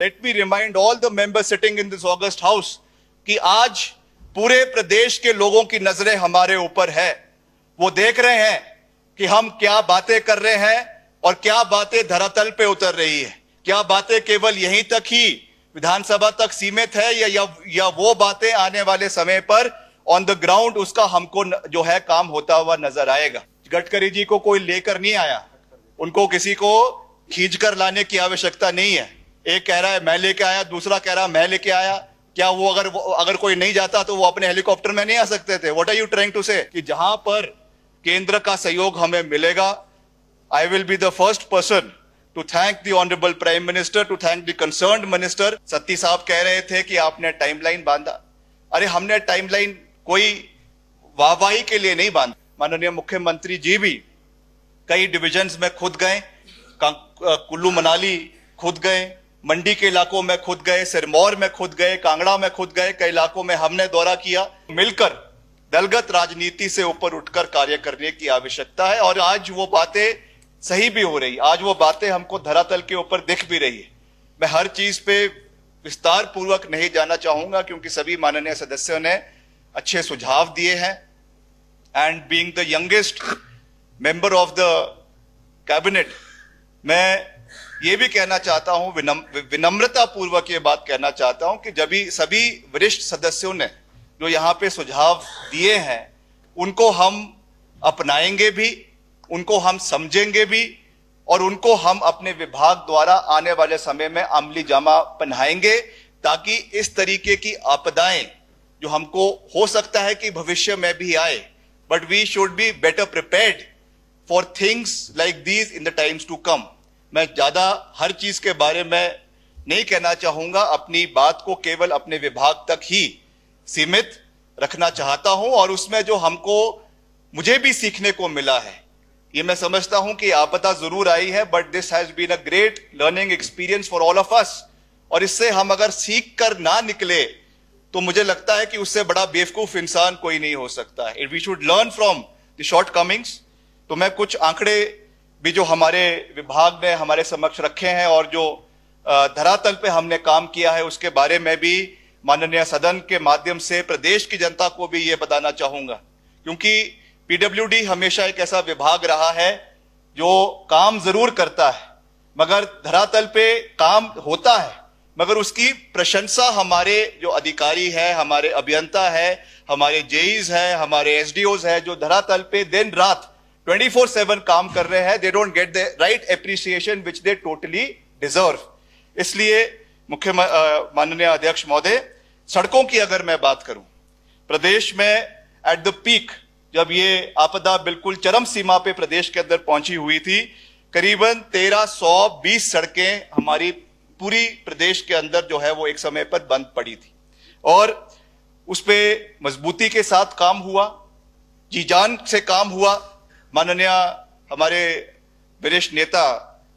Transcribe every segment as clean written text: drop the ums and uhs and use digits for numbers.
Let me remind all the members sitting in this August House कि आज पूरे प्रदेश के लोगों की नजरें हमारे ऊपर है। वो देख रहे हैं कि हम क्या बातें कर रहे हैं और क्या बातें धरातल पे उतर रही है। क्या बातें केवल यहीं तक ही विधानसभा तक सीमित है या वो बातें आने वाले समय पर ऑन द ग्राउंड उसका हमको जो है काम होता हुआ नजर आएगा। गडकरी जी को कोई लेकर नहीं आया, उनको किसी को खींच कर लाने की आवश्यकता नहीं है। एक कह रहा है मैं लेके आया, दूसरा कह रहा है मैं लेके आया। क्या वो अगर कोई नहीं जाता तो वो अपने हेलीकॉप्टर में नहीं आ सकते थे? What are you trying to say? कि जहां पर केंद्र का सहयोग हमें मिलेगा, I will be the first person to thank the honourable prime minister, to thank the concerned minister. Satti साहब कह रहे थे कि आपने टाइमलाइन बांधा। अरे हमने टाइमलाइन कोई वाहवाही के लिए नहीं बांधा। माननीय मुख्यमंत्री जी भी कई डिविजन्स में खुद गए, कुल्लू मनाली खुद गए, मंडी के इलाकों में खुद गए, सिरमौर में खुद गए, कांगड़ा में खुद गए, कई इलाकों में हमने दौरा किया। मिलकर दलगत राजनीति से ऊपर उठकर कार्य करने की आवश्यकता है और आज वो बातें सही भी हो रही, आज वो बातें हमको धरातल के ऊपर दिख भी रही है। मैं हर चीज पे विस्तार पूर्वक नहीं जाना चाहूंगा क्योंकि सभी माननीय सदस्यों ने अच्छे सुझाव दिए हैं। And being the youngest member of the cabinet, मैं ये भी कहना चाहता हूं, विनम्रता पूर्वक ये बात कहना चाहता हूं कि जब सभी वरिष्ठ सदस्यों ने जो यहाँ पे सुझाव दिए हैं उनको हम अपनाएंगे भी, उनको हम समझेंगे भी और उनको हम अपने विभाग द्वारा आने वाले समय में अमली जामा पहनाएंगे ताकि इस तरीके की आपदाएं जो हमको हो सकता है कि भविष्य में भी आए, but we should be better prepared for things like these in the times to come. मैं ज्यादा हर चीज के बारे में नहीं कहना चाहूंगा, अपनी बात को केवल अपने विभाग तक ही सीमित रखना चाहता हूं और उसमें जो मुझे भी सीखने को मिला है, ये मैं समझता हूं कि आपदा जरूर आई है but this has been a great learning experience for all of us. और इससे हम अगर सीख कर ना निकले तो मुझे लगता है कि उससे बड़ा बेवकूफ इंसान कोई नहीं हो सकता है। We should learn from the shortcomings. तो मैं कुछ आंकड़े भी जो हमारे विभाग ने हमारे समक्ष रखे हैं और जो धरातल पे हमने काम किया है उसके बारे में भी माननीय सदन के माध्यम से प्रदेश की जनता को भी ये बताना चाहूंगा, क्योंकि पीडब्ल्यूडी हमेशा एक ऐसा विभाग रहा है जो काम जरूर करता है मगर धरातल पे काम होता है, मगर उसकी प्रशंसा हमारे जो अधिकारी है, हमारे अभियंता है, हमारे जेईज है, हमारे एसडीओज है जो धरातल पे दिन रात 24/7 काम कर रहे हैं, they don't get the right appreciation which they totally deserve. इसलिए माननीय अध्यक्ष महोदय, सड़कों की अगर मैं बात करूं, प्रदेश में एट द पीक जब ये आपदा बिल्कुल चरम सीमा पे प्रदेश के अंदर पहुंची हुई थी, करीबन 1320 सड़कें हमारी पूरी प्रदेश के अंदर जो है वो एक समय पर बंद पड़ी थी और उस पे मजबूती के साथ काम हुआ, जी जान से काम हुआ। माननीय हमारे वरिष्ठ नेता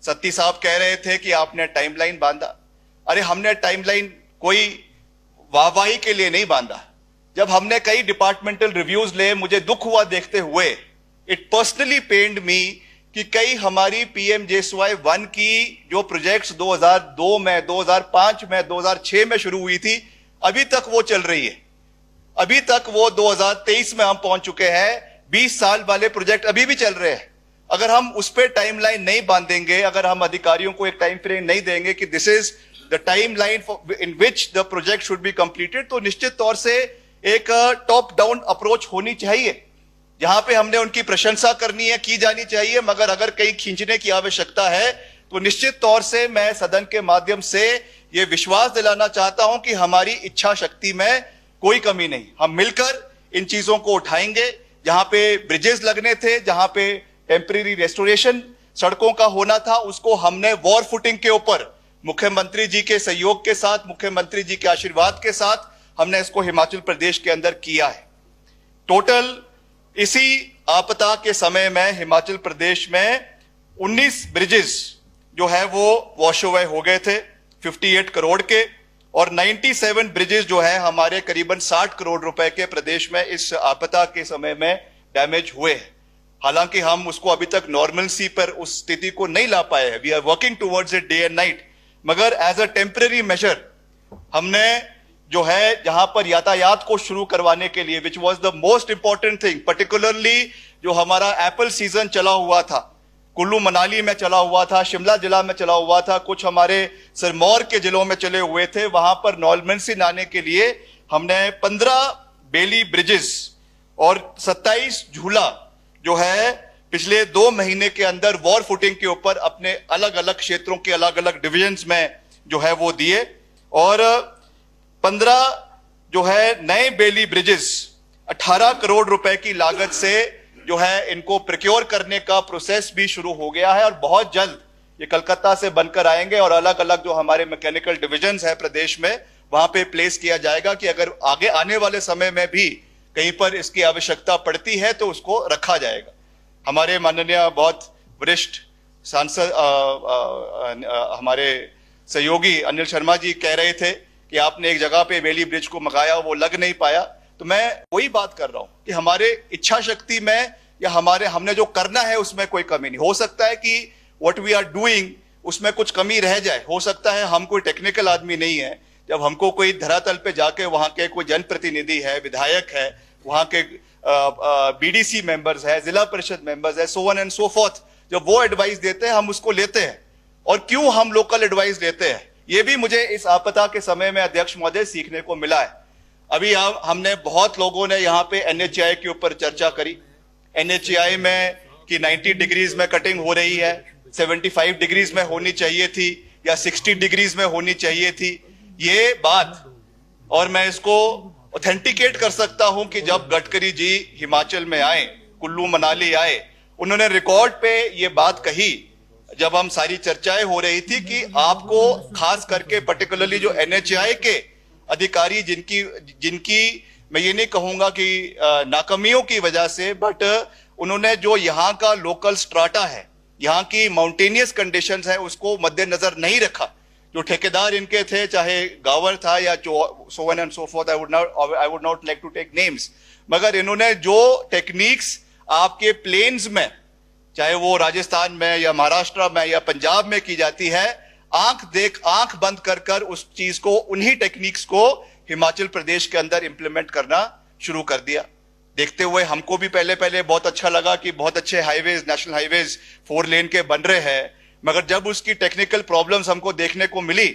सत्ती साहब कह रहे थे कि आपने टाइमलाइन बांधा। अरे हमने टाइमलाइन कोई वाहवाही के लिए नहीं बांधा। जब हमने कई डिपार्टमेंटल रिव्यूज ले, मुझे दुख हुआ देखते हुए, इट पर्सनली पेन्ड मी कि कई हमारी PMJSY 1 की जो प्रोजेक्ट्स 2002 में, 2005 में, 2006 में शुरू हुई थी, अभी तक वो चल रही है। अभी तक वो 2023 में हम पहुंच चुके हैं, 20 साल वाले प्रोजेक्ट अभी भी चल रहे हैं। अगर हम उस पर टाइमलाइन नहीं बांधेंगे, अगर हम अधिकारियों को एक टाइम फ्रेम नहीं देंगे कि this is the timeline in which the project should be completed, तो निश्चित तौर से एक टॉप डाउन अप्रोच होनी चाहिए जहां पे हमने उनकी प्रशंसा करनी है, की जानी चाहिए, मगर अगर कहीं खींचने की आवश्यकता है तो निश्चित तौर से मैं सदन के माध्यम से यह विश्वास दिलाना चाहता हूं कि हमारी इच्छा शक्ति में कोई कमी नहीं। हम मिलकर इन चीजों को उठाएंगे। जहां पे ब्रिजेस लगने थे, जहां पे टेम्परेरी रेस्टोरेशन सड़कों का होना था, उसको हमने वॉर फुटिंग के ऊपर मुख्यमंत्री जी के सहयोग के साथ, मुख्यमंत्री जी के आशीर्वाद के साथ हमने इसको हिमाचल प्रदेश के अंदर किया है। टोटल इसी आपदा के समय में हिमाचल प्रदेश में 19 ब्रिजेस जो है वो वॉश अवे हो गए थे 58 करोड़ के, और 97 ब्रिजेस जो है हमारे करीबन 60 करोड़ रुपए के प्रदेश में इस आपदा के समय में डैमेज हुए हैं। हालांकि हम उसको अभी तक नॉर्मलसी पर उस स्थिति को नहीं ला पाए हैं। We are working towards it day and night, मगर एज अ टेम्पररी मेजर हमने जो है जहां पर यातायात को शुरू करवाने के लिए, which was the most important thing, particularly जो हमारा एप्पल सीजन चला हुआ था, कुल्लू मनाली में चला हुआ था, शिमला जिला में चला हुआ था, कुछ हमारे सिरमौर के जिलों में चले हुए थे, वहां पर नॉर्मल लाने के लिए हमने 15 बेली ब्रिजेस और 27 झूला जो है पिछले 2 महीने के अंदर वॉर फुटिंग के ऊपर अपने अलग अलग क्षेत्रों के अलग अलग डिविजन्स में जो है वो दिए, और 15 जो है नए बेली ब्रिजेस 18 करोड़ रुपए की लागत से जो है इनको प्रोक्योर करने का प्रोसेस भी शुरू हो गया है, और बहुत जल्द ये कलकत्ता से बनकर आएंगे और अलग अलग जो हमारे मैकेनिकल डिविजन्स है प्रदेश में वहां पे प्लेस किया जाएगा कि अगर आगे आने वाले समय में भी कहीं पर इसकी आवश्यकता पड़ती है तो उसको रखा जाएगा। हमारे माननीय बहुत वरिष्ठ सांसद हमारे सहयोगी अनिल शर्मा जी कह रहे थे कि आपने एक जगह पे बेली ब्रिज को मंगाया, वो लग नहीं पाया, तो मैं वही बात कर रहा हूं कि हमारे इच्छा शक्ति में या हमने जो करना है उसमें कोई कमी नहीं हो सकता है कि व्हाट वी आर डूइंग उसमें कुछ कमी रह जाए, हो सकता है हम कोई टेक्निकल आदमी नहीं है, जब हमको कोई धरातल पे जाके वहां के कोई जनप्रतिनिधि है, विधायक है, वहां के बीडीसी मेंबर्स है, जिला परिषद मेंबर्स है, सो ऑन एंड सो फोर्थ, जब वो एडवाइस देते हैं हम उसको लेते हैं। और क्यों हम लोकल एडवाइस लेते हैं ये भी मुझे इस आपदा के समय में अध्यक्ष महोदय सीखने को मिला है। अभी हमने बहुत लोगों ने यहाँ पे एनएचएआई के ऊपर चर्चा करी, एनएचएआई में कि 90 डिग्रीज में कटिंग हो रही है, 75 डिग्रीज में होनी चाहिए थी या 60 डिग्रीज में होनी चाहिए थी, ये बात, और मैं इसको ऑथेंटिकेट कर सकता हूं कि जब गडकरी जी हिमाचल में आए, कुल्लू मनाली आए, उन्होंने रिकॉर्ड पे ये बात कही जब हम सारी चर्चाएं हो रही थी कि आपको खास करके पर्टिकुलरली जो एनएचएआई के अधिकारी जिनकी मैं ये नहीं कहूंगा कि नाकामियों की वजह से, बट उन्होंने जो यहाँ का लोकल स्ट्राटा है, यहाँ की माउंटेनियस कंडीशंस है, उसको मद्देनजर नहीं रखा। जो ठेकेदार इनके थे, चाहे गावर था या so on and so forth, I would not like to take names, मगर इन्होंने जो टेक्निक्स आपके प्लेन्स में, चाहे वो राजस्थान में या महाराष्ट्र में या पंजाब में की जाती है, आंख बंद कर उस चीज को, उन्हीं टेक्निक्स को हिमाचल प्रदेश के अंदर इंप्लीमेंट करना शुरू कर दिया। देखते हुए हमको भी पहले बहुत अच्छा लगा कि बहुत अच्छे हाईवेज, नेशनल हाईवेज 4 लेन के बन रहे हैं, मगर जब उसकी टेक्निकल प्रॉब्लम्स हमको देखने को मिली,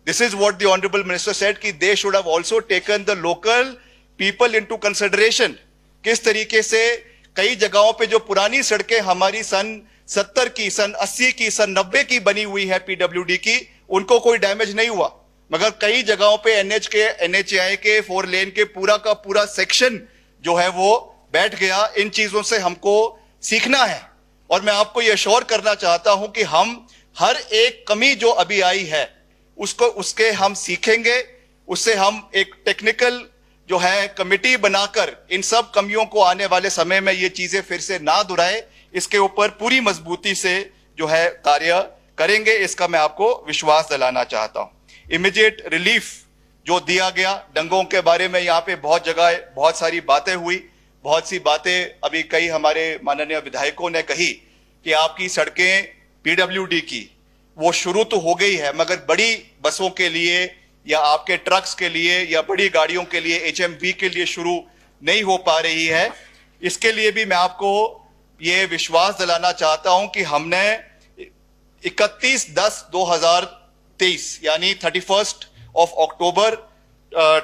this is what the honourable minister said कि they should have also taken the local people into consideration. किस तरीके से कई जगहों पे जो पुरानी सड़कें हमारी सन 70 की, सन 80 की, सन 90 की बनी हुई है पीडब्ल्यूडी की, उनको कोई डैमेज नहीं हुआ, मगर कई जगहों पे एनएचएआई के 4 लेन के पूरा का पूरा सेक्शन जो है वो बैठ गया। इन चीजों से हमको सीखना है, और मैं आपको यह श्योर करना चाहता हूं कि हम हर एक कमी जो अभी आई है उसके हम सीखेंगे, उससे हम एक टेक्निकल जो है कमिटी बनाकर इन सब कमियों को आने वाले समय में ये चीजें फिर से ना दोहराए, इसके ऊपर पूरी मजबूती से जो है कार्य करेंगे, इसका मैं आपको विश्वास दिलाना चाहता हूं। इमीडिएट रिलीफ जो दिया गया, डंगों के बारे में यहाँ पे बहुत जगह बहुत सारी बातें हुई, बहुत सी बातें अभी कई हमारे माननीय विधायकों ने कही कि आपकी सड़कें पीडब्ल्यूडी की वो शुरू तो हो गई है, मगर बड़ी बसों के लिए या आपके ट्रक्स के लिए या बड़ी गाड़ियों के लिए, एचएमवी के लिए शुरू नहीं हो पा रही है। इसके लिए भी मैं आपको ये विश्वास दिलाना चाहता हूं कि हमने 31/10/2023 यानी 31 अक्टूबर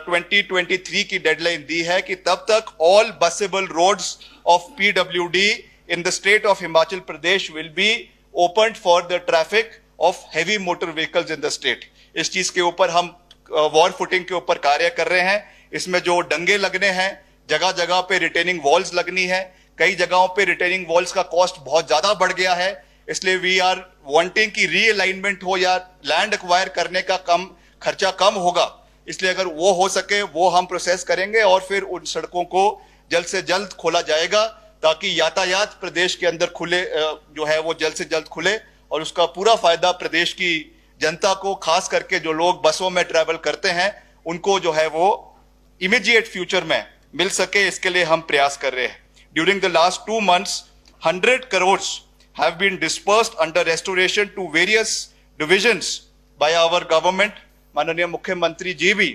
2023 की डेडलाइन दी है कि तब तक all busable roads of PWD in the state of Himachal Pradesh will be opened for the traffic of heavy motor vehicles in the state. इस चीज के ऊपर हम वॉर फुटिंग के ऊपर कार्य कर रहे हैं। इसमें जो डंगे लगने हैं, जगह जगह पे रिटेनिंग वॉल्स लगनी है, कई जगहों पे रिटेनिंग वॉल्स का कॉस्ट बहुत ज्यादा बढ़ गया है, इसलिए वी आर वांटिंग की रीअलाइनमेंट हो या लैंड एक्वायर करने का खर्चा कम होगा, इसलिए अगर वो हो सके वो हम प्रोसेस करेंगे और फिर उन सड़कों को जल्द से जल्द खोला जाएगा ताकि यातायात प्रदेश के अंदर खुले जो है वो जल्द से जल्द खुले और उसका पूरा फायदा प्रदेश की जनता को, खास करके जो लोग बसों में ट्रैवल करते हैं, उनको जो है वो इमीडिएट फ्यूचर में मिल सके, इसके लिए हम प्रयास कर रहे हैं। During the last 2 months 100 crores have been dispersed under restoration to various divisions by our government. माननीय मुख्यमंत्री जी भी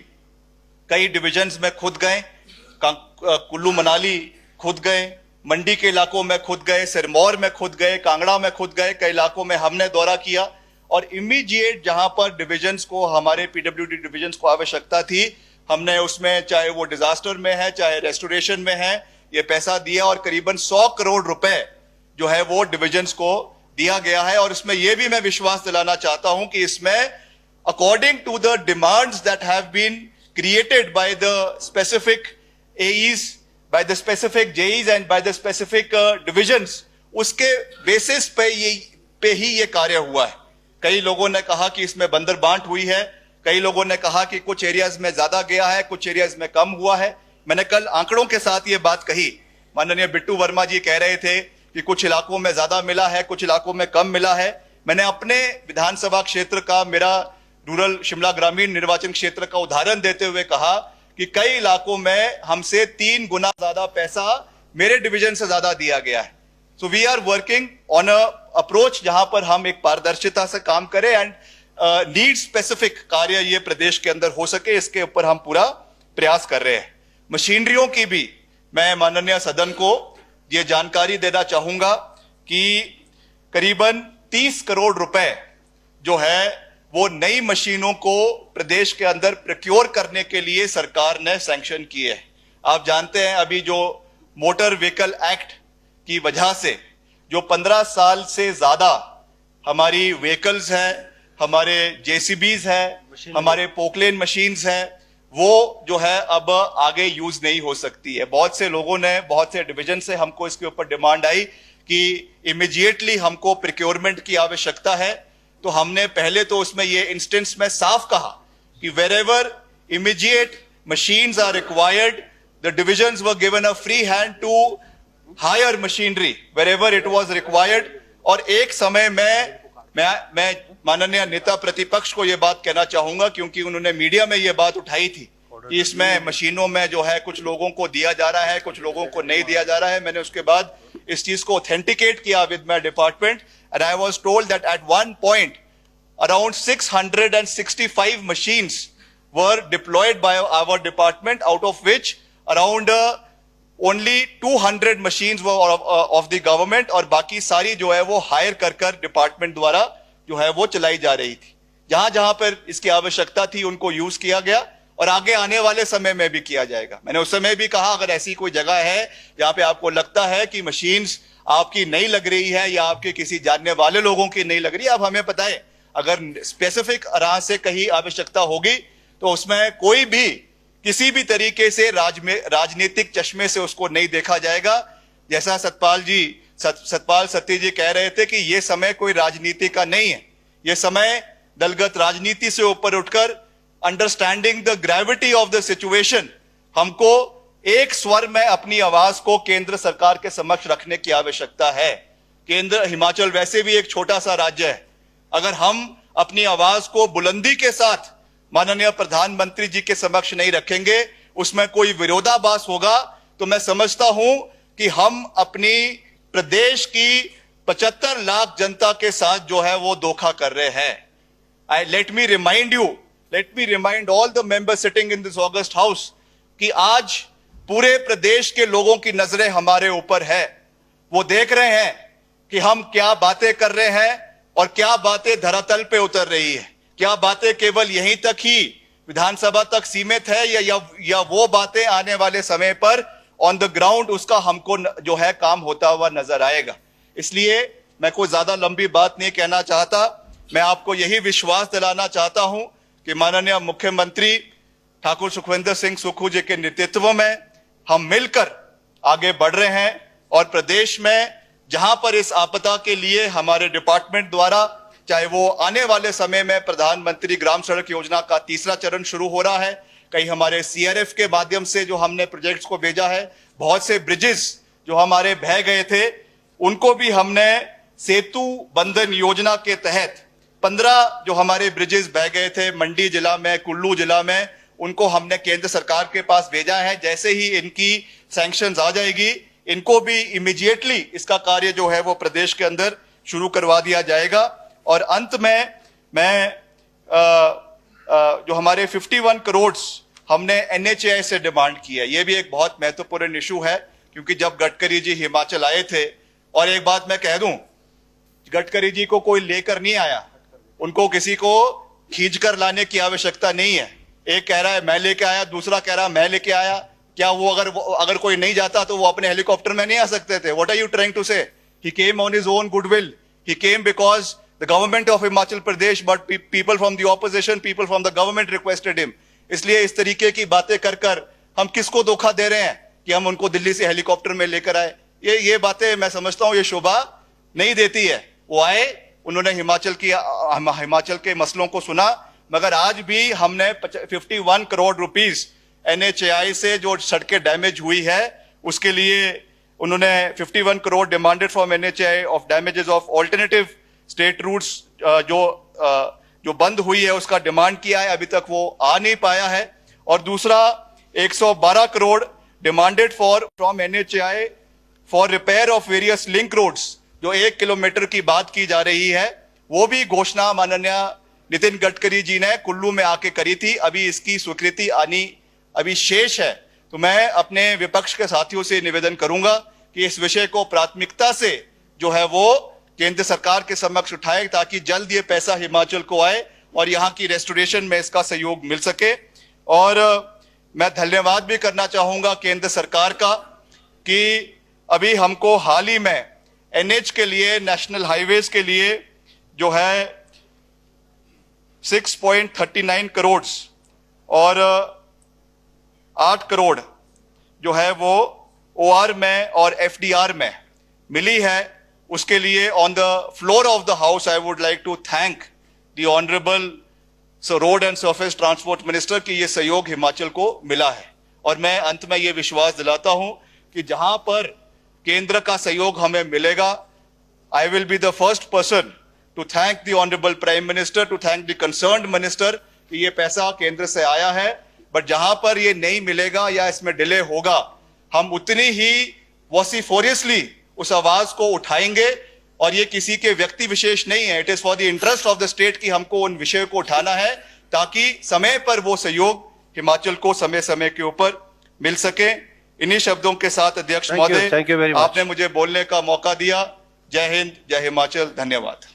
कई डिविजन्स में खुद गए, कुल्लू मनाली खुद गए, मंडी के इलाकों में खुद गए, सिरमौर में खुद गए, कांगड़ा में खुद गए, कई इलाकों में हमने दौरा किया और इमीडिएट जहां पर डिविजन्स को, हमारे पीडब्ल्यूडी डिविजन्स को आवश्यकता थी, हमने उसमें चाहे वो डिजास्टर में है चाहे रेस्टोरेशन में है, ये पैसा दिया और करीबन 100 करोड़ रुपए जो है वो डिविजन्स को दिया गया है। और इसमें यह भी मैं विश्वास दिलाना चाहता हूं कि इसमें according to the demands that have been created by the specific AEs, by the specific JEs and by the specific divisions, उसके बेसिस पे ही ये कार्य हुआ है। कई लोगों ने कहा कि इसमें बंदर बांट हुई है, कई लोगों ने कहा कि कुछ एरियाज में ज्यादा गया है, कुछ एरियाज में कम हुआ है। मैंने कल आंकड़ों के साथ ये बात कही, माननीय बिट्टू वर्मा जी कह रहे थे कि कुछ इलाकों में ज्यादा मिला है, कुछ इलाकों में कम मिला है। मैंने अपने विधानसभा क्षेत्र का, मेरा रूरल शिमला ग्रामीण निर्वाचन क्षेत्र का उदाहरण देते हुए कहा कि कई इलाकों में हमसे 3 गुना ज्यादा पैसा मेरे डिवीजन से ज्यादा दिया गया है। So we are working on a approach जहां पर हम एक पारदर्शिता से काम करें एंड नीड स्पेसिफिक कार्य ये प्रदेश के अंदर हो सके, इसके ऊपर हम पूरा प्रयास कर रहे हैं। मशीनरियों की भी मैं माननीय सदन को ये जानकारी देना चाहूंगा कि करीबन 30 करोड़ रुपए जो है वो नई मशीनों को प्रदेश के अंदर प्रोक्योर करने के लिए सरकार ने सैंक्शन किए है। आप जानते हैं अभी जो मोटर व्हीकल एक्ट की वजह से जो 15 साल से ज्यादा हमारी व्हीकल्स हैं, हमारे जेसीबीज हैं, हमारे पोकलेन मशीन्स हैं, वो जो है अब आगे यूज नहीं हो सकती है। बहुत से लोगों ने, बहुत से डिवीजन से हमको इसके ऊपर डिमांड आई कि इमीडिएटली हमको प्रोक्योरमेंट की आवश्यकता है। तो हमने पहले तो उसमें ये इंस्टेंस में साफ कहा कि wherever immediate machines are required, the divisions were given a free hand to hire machinery wherever it was required. और एक समय में मैं माननीय नेता प्रतिपक्ष को यह बात कहना चाहूंगा, क्योंकि उन्होंने मीडिया में यह बात उठाई थी कि इसमें मशीनों में जो है कुछ लोगों को दिया जा रहा है, कुछ लोगों को नहीं दिया जा रहा है। मैंने उसके बाद इस चीज को ऑथेंटिकेट किया with my department and I was told that at one point around 665 machines were deployed by our department, out of which around only 200 machines were of the government और बाकी सारी जो है वो हायर कर डिपार्टमेंट द्वारा जो है वो चलाई जा रही थी। जहां जहां पर इसकी आवश्यकता थी उनको यूज किया गया और आगे आने वाले समय में भी किया जाएगा। मैंने उस समय भी कहा अगर ऐसी कोई जगह है जहां पे आपको लगता है कि मशीन्स आपकी नहीं लग रही है या आपके किसी जानने वाले लोगों की नहीं लग रही, आप हमें बताएं। अगर स्पेसिफिक राह से कहीं आवश्यकता होगी तो उसमें कोई भी किसी भी तरीके से राजनीतिक चश्मे से उसको नहीं देखा जाएगा। जैसा सतपाल सत्ती जी कह रहे थे कि ये समय कोई राजनीति का नहीं है, ये समय दलगत राजनीति से ऊपर उठकर understanding the gravity of the situation, हमको एक स्वर में अपनी आवाज को केंद्र सरकार के समक्ष रखने की आवश्यकता है। केंद्र, हिमाचल वैसे भी एक छोटा सा राज्य है, अगर हम अपनी आवाज को बुलंदी के साथ माननीय प्रधानमंत्री जी के समक्ष नहीं रखेंगे, उसमें कोई विरोधाभास होगा, तो मैं समझता हूं कि हम अपनी प्रदेश की 75 लाख जनता के साथ जो है वो धोखा कर रहे हैं। Let me remind all the members sitting in this August house कि आज पूरे प्रदेश के लोगों की नजरें हमारे ऊपर है। वो देख रहे हैं कि हम क्या बातें कर रहे हैं और क्या बातें धरातल पे उतर रही है। क्या बातें केवल यहीं तक ही विधानसभा तक सीमित है या वो बातें आने वाले समय पर ऑन द ग्राउंड उसका हमको जो है काम होता हुआ नजर आएगा। इसलिए मैं कोई ज्यादा लंबी बात नहीं कहना चाहता, मैं आपको यही विश्वास दिलाना चाहता हूं कि माननीय मुख्यमंत्री ठाकुर सुखविंदर सिंह सुक्खू जी के नेतृत्व में हम मिलकर आगे बढ़ रहे हैं और प्रदेश में जहां पर इस आपदा के लिए हमारे डिपार्टमेंट द्वारा, चाहे वो आने वाले समय में प्रधानमंत्री ग्राम सड़क योजना का तीसरा चरण शुरू हो रहा है, कहीं हमारे CRF के माध्यम से जो हमने प्रोजेक्ट्स को भेजा है, बहुत से ब्रिजेस जो हमारे बह गए थे उनको भी हमने सेतु बंधन योजना के तहत 15 जो हमारे ब्रिजेस बह गए थे मंडी जिला में, कुल्लू जिला में, उनको हमने केंद्र सरकार के पास भेजा है। जैसे ही इनकी सैंक्शंस आ जाएगी, इनको भी इमीडिएटली इसका कार्य जो है वो प्रदेश के अंदर शुरू करवा दिया जाएगा। और अंत में मैं जो हमारे 51 करोड़ हमने एनएचएआई से डिमांड की है, ये भी एक बहुत महत्वपूर्ण इशू है, क्योंकि जब गडकरी जी हिमाचल आए थे, और एक बात मैं कह दूं, गडकरी जी को कोई लेकर नहीं आया, उनको किसी को खींच कर लाने की आवश्यकता नहीं है। एक कह रहा है मैं लेके आया, दूसरा कह रहा है मैं लेके आया। क्या वो अगर कोई नहीं जाता तो वो अपने हेलीकॉप्टर में नहीं आ सकते थे? What are you trying to say? He came on his own goodwill, he came because the government of Himachal Pradesh, but people from the opposition, people from the government requested him. इसलिए इस तरीके की बातें कर कर हम किसको धोखा दे रहे हैं कि हम उनको दिल्ली से हेलीकॉप्टर में लेकर आए? ये बातें मैं समझता हूं ये शोभा नहीं देती है। वो आए, उन्होंने हिमाचल के मसलों को सुना, मगर आज भी हमने 51 करोड़ रुपीस एनएचएआई से जो सड़कें डैमेज हुई है उसके लिए उन्होंने 51 crore demanded from NHAI of damages of alternative state routes जो बंद हुई है उसका डिमांड किया है। अभी तक वो आ नहीं पाया है। और दूसरा 112 crore demanded from NHAI for repair of various link roads, जो 1 किलोमीटर की बात की जा रही है, वो भी घोषणा माननीय नितिन गडकरी जी ने कुल्लू में आके करी थी। अभी इसकी स्वीकृति आनी अभी शेष है। तो मैं अपने विपक्ष के साथियों से निवेदन करूंगा कि इस विषय को प्राथमिकता से जो है वो केंद्र सरकार के समक्ष उठाए, ताकि जल्द ये पैसा हिमाचल को आए और यहाँ की रेस्टोरेशन में इसका सहयोग मिल सके। और मैं धन्यवाद भी करना चाहूंगा केंद्र सरकार का कि अभी हमको हाल ही में एनएच के लिए, नेशनल हाईवेज के लिए जो है 6.39 करोड़ और 8 करोड़ जो है वो ओआर में और एफडीआर में मिली है। उसके लिए on the floor of the house I would like to thank the honourable road and surface transport minister कि ये सहयोग हिमाचल को मिला है। और मैं अंत में ये विश्वास दिलाता हूं कि जहां पर केंद्र का सहयोग हमें मिलेगा, I will be the first person to thank the honorable prime minister, to thank the concerned minister कि ये पैसा केंद्र से आया है। बट जहां पर ये नहीं मिलेगा या इसमें डिले होगा, हम उतनी ही वॉसिफोरियसली उस आवाज को उठाएंगे। और ये किसी के व्यक्ति विशेष नहीं है, it is for the interest of the state कि हमको उन विषयों को उठाना है, ताकि समय पर वो सहयोग हिमाचल को समय समय के ऊपर मिल सके। इन्हीं शब्दों के साथ अध्यक्ष महोदय, आपने मुझे बोलने का मौका दिया। जय हिंद, जय हिमाचल, धन्यवाद।